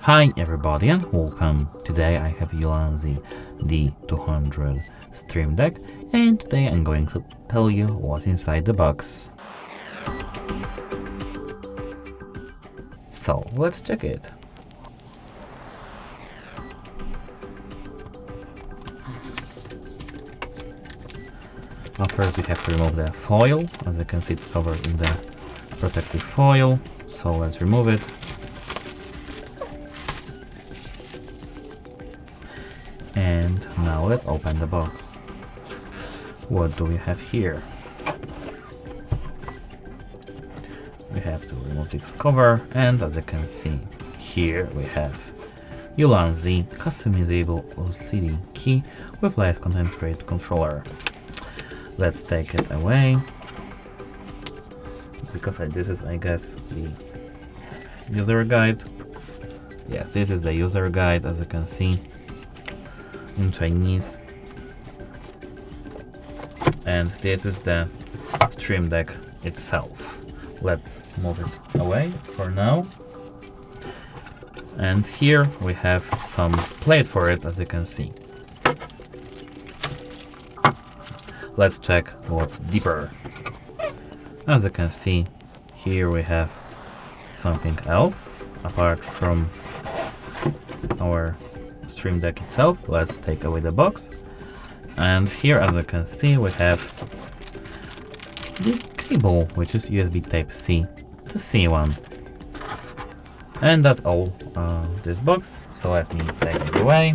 Hi everybody and welcome. Today I have ULANZI D200 Stream Deck and today I'm going to tell you what's inside the box. So let's check it. Now first we have to remove the foil. As you can see, it's covered in the protective foil, so let's remove it. And now let's open the box. What do we have here? We have to remove this cover, and as you can see, here we have ULANZI customizable LCD key with live content create controller. Let's take it away, because this is, I guess, the user guide. Yes, this is the user guide, as you can see, in Chinese, and this is the Stream Deck itself. Let's move it away for now. And here we have some plate for it, as you can see. Let's check what's deeper. As you can see, here we have something else apart from our Stream Deck itself. Let's take away the box, and here, as you can see, we have the cable, which is USB Type-C to C1, and that's all this box. So let me take it away.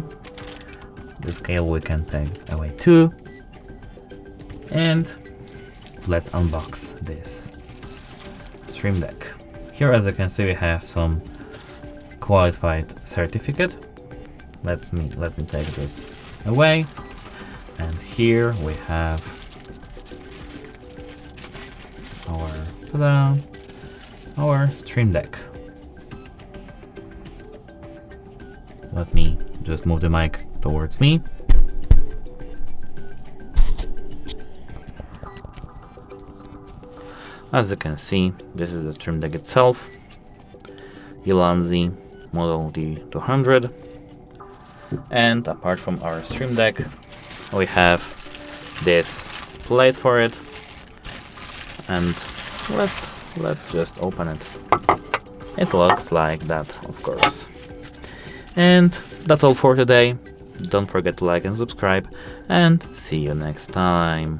This cable we can take away too, and let's unbox this Stream Deck. Here, as you can see, we have some qualified certificate. Let me take this away, and here we have our Stream Deck. Let me just move the mic towards me. As you can see, this is the Stream Deck itself, ULANZI model D200. And apart from our Stream Deck, we have this plate for it, and let's just open it. It looks like that, of course. And that's all for today. Don't forget to like and subscribe, and see you next time.